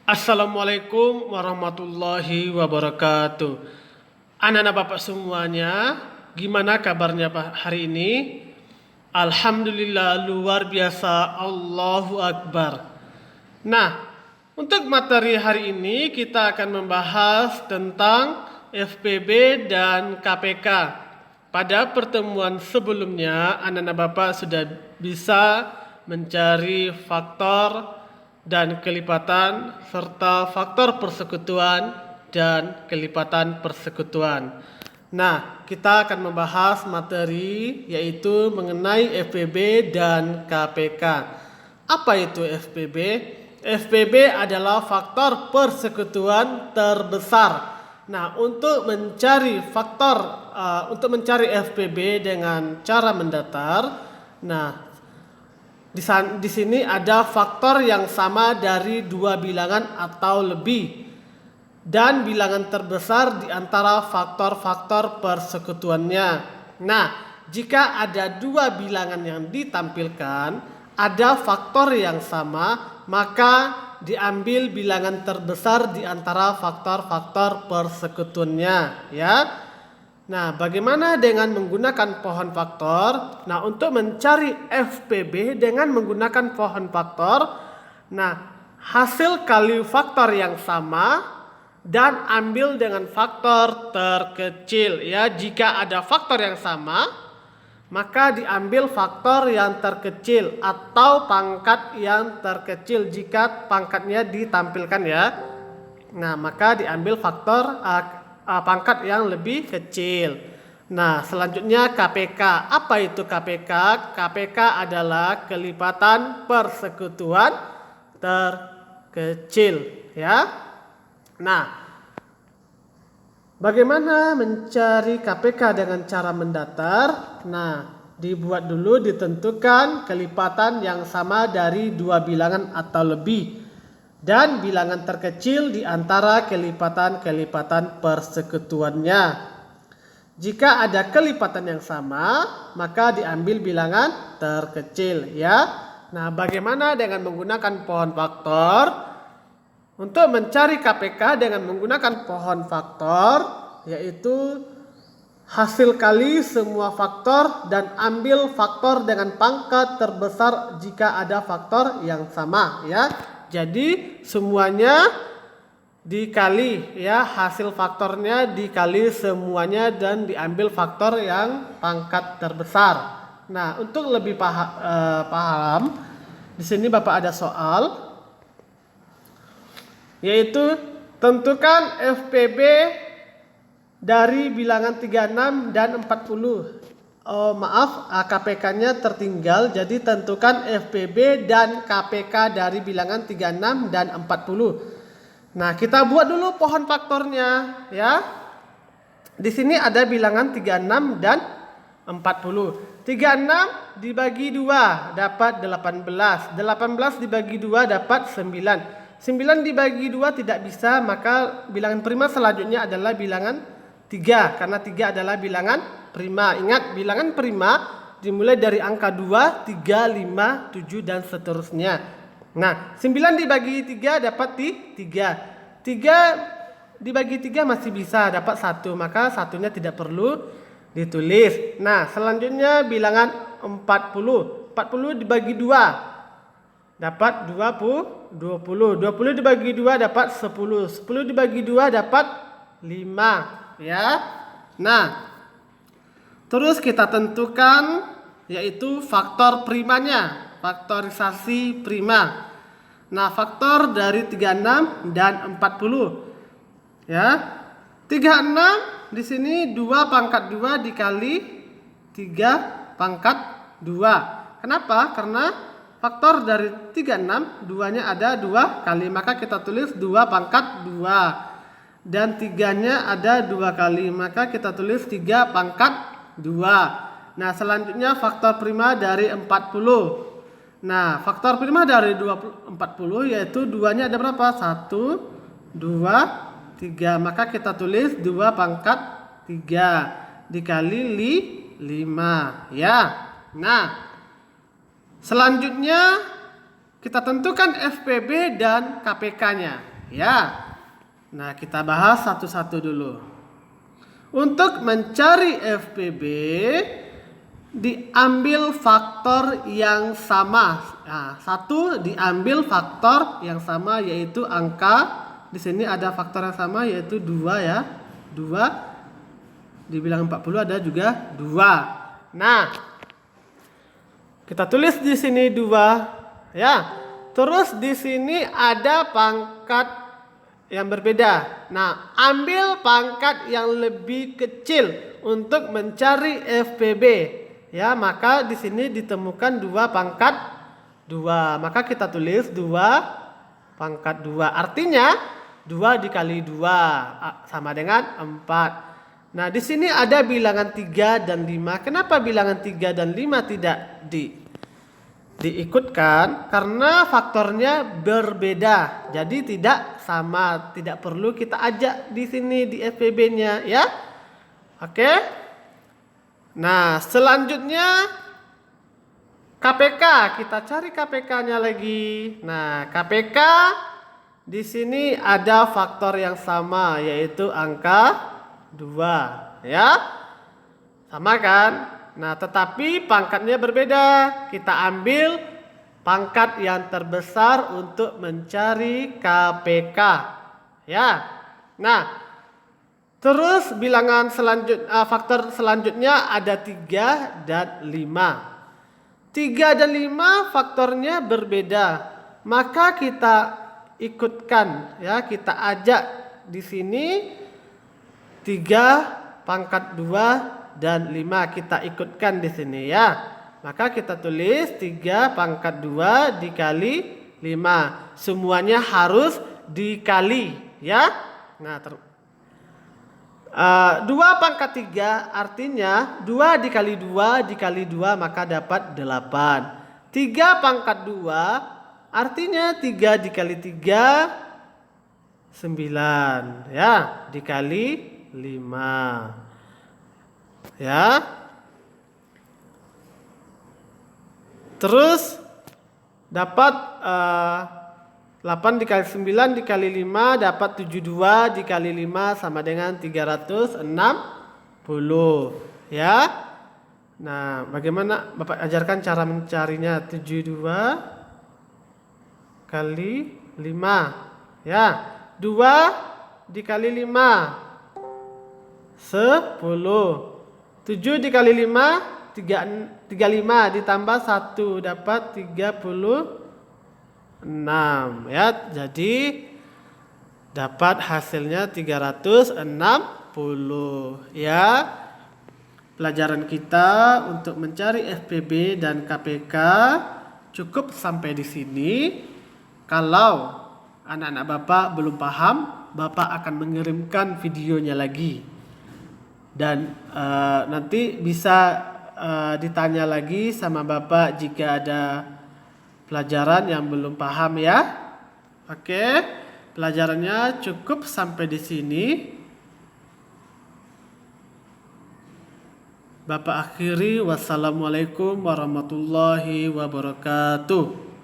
Assalamualaikum warahmatullahi wabarakatuh. Anak-anak Bapak semuanya, gimana kabarnya Pak hari ini? Alhamdulillah luar biasa, Allahu Akbar. Nah, untuk materi hari ini kita akan membahas tentang FPB dan KPK. Pada pertemuan sebelumnya, anak-anak Bapak sudah bisa mencari faktor dan kelipatan serta faktor persekutuan dan kelipatan persekutuan. Nah, kita akan membahas materi yaitu mengenai FPB dan KPK. Apa itu FPB? FPB adalah faktor persekutuan terbesar. Nah, untuk mencari FPB dengan cara mendatar, nah di sini ada faktor yang sama dari dua bilangan atau lebih dan bilangan terbesar di antara faktor-faktor persekutuannya. Nah, jika ada dua bilangan yang ditampilkan, ada faktor yang sama, maka diambil bilangan terbesar di antara faktor-faktor persekutuannya, ya. Nah, bagaimana dengan menggunakan pohon faktor? Nah, untuk mencari FPB dengan menggunakan pohon faktor, nah, hasil kali faktor yang sama dan ambil dengan faktor terkecil, ya. Jika ada faktor yang sama, maka diambil faktor yang terkecil atau pangkat yang terkecil jika pangkatnya ditampilkan, ya. Nah, maka diambil faktor pangkat yang lebih kecil. Nah, selanjutnya KPK. Apa itu KPK? KPK adalah kelipatan persekutuan terkecil, ya. Nah, bagaimana mencari KPK dengan cara mendatar? Nah, dibuat dulu ditentukan kelipatan yang sama dari dua bilangan atau lebih dan bilangan terkecil di antara kelipatan-kelipatan persekutuannya. Jika ada kelipatan yang sama, maka diambil bilangan terkecil, ya. Nah, bagaimana dengan menggunakan pohon faktor? Untuk mencari KPK dengan menggunakan pohon faktor, yaitu hasil kali semua faktor dan ambil faktor dengan pangkat terbesar jika ada faktor yang sama, ya. Jadi semuanya dikali, ya, hasil faktornya dikali semuanya dan diambil faktor yang pangkat terbesar. Nah, untuk lebih paham, di sini Bapak ada soal, yaitu tentukan FPB dari bilangan 36 dan 40. KPK-nya tertinggal, jadi tentukan FPB dan KPK dari bilangan 36 dan 40. Nah, kita buat dulu pohon faktornya, ya. Di sini ada bilangan 36 dan 40. 36 dibagi 2 dapat 18. 18 dibagi 2 dapat 9. 9 dibagi 2 tidak bisa, maka bilangan prima selanjutnya adalah bilangan 3, karena 3 adalah bilangan prima. Ingat, bilangan prima dimulai dari angka 2, 3, 5, 7 dan seterusnya. Nah, 9 dibagi 3 dapat 3. 3 dibagi 3 masih bisa dapat 1, maka satunya tidak perlu ditulis. Nah, selanjutnya bilangan 40. 40 dibagi 2 dapat 20. 20 dibagi 2 dapat 10. 10 dibagi 2 dapat 5, ya. Nah, terus kita tentukan yaitu faktor primanya, faktorisasi prima. Nah, faktor dari 36 dan 40, ya. 36 di sini 2 pangkat 2 dikali 3 pangkat 2. Kenapa? Karena faktor dari 36 2-nya ada 2 kali, maka kita tulis 2 pangkat 2. Dan 3-nya ada 2 kali, maka kita tulis 3 pangkat 2. Nah, selanjutnya faktor prima dari 40. Nah, faktor prima dari 40 yaitu 2-nya ada berapa? 1, 2, 3. Maka kita tulis 2 pangkat 3 dikali 5, ya. Nah, selanjutnya kita tentukan FPB dan KPK-nya. Ya. Nah, kita bahas satu-satu dulu. Untuk mencari FPB diambil faktor yang sama. Nah, satu diambil faktor yang sama yaitu angka. Di sini ada faktor yang sama yaitu 2 ya. 2 dibilang 40 ada juga 2. Nah, kita tulis di sini 2 ya. Terus di sini ada pangkat yang berbeda. Nah, ambil pangkat yang lebih kecil untuk mencari FPB. Ya, maka di sini ditemukan 2 pangkat 2. Maka kita tulis 2 pangkat 2. Artinya 2 dikali 2 sama dengan 4. Nah, di sini ada bilangan 3 dan 5. Kenapa bilangan 3 dan 5 tidak diikutkan? Karena faktornya berbeda, jadi tidak sama, tidak perlu kita ajak di sini di FPB-nya ya. Oke. Nah, selanjutnya KPK, kita cari KPK-nya lagi. Nah, KPK di sini ada faktor yang sama yaitu angka 2 ya. Sama kan? Nah, tetapi pangkatnya berbeda. Kita ambil pangkat yang terbesar untuk mencari KPK. Ya. Nah, terus bilangan faktor selanjutnya ada 3 dan 5. 3 dan 5 faktornya berbeda. Maka kita ikutkan ya, kita ajak di sini 3 pangkat 2 dan 5 kita ikutkan di sini ya. Maka kita tulis 3 pangkat 2 dikali 5. Semuanya harus dikali ya. Nah, 2 pangkat 3 artinya 2 dikali 2 dikali 2 maka dapat 8. 3 pangkat 2 artinya 3 dikali 3 9 ya, dikali 5. Ya. Terus dapat 8 dikali 9 dikali 5 dapat 72 dikali 5 sama dengan 360 ya. Nah, bagaimana Bapak ajarkan cara mencarinya? 72 kali 5 ya. 2 dikali 5 10. 7 dikali 5 35 ditambah 1 dapat 36 ya. Jadi dapat hasilnya 360 ya. Pelajaran kita untuk mencari FPB dan KPK cukup sampai di sini. Kalau anak-anak Bapak belum paham, Bapak akan mengirimkan videonya lagi. Dan nanti bisa ditanya lagi sama Bapak jika ada pelajaran yang belum paham ya. Oke, pelajarannya cukup sampai di sini. Bapak akhiri, wassalamualaikum warahmatullahi wabarakatuh.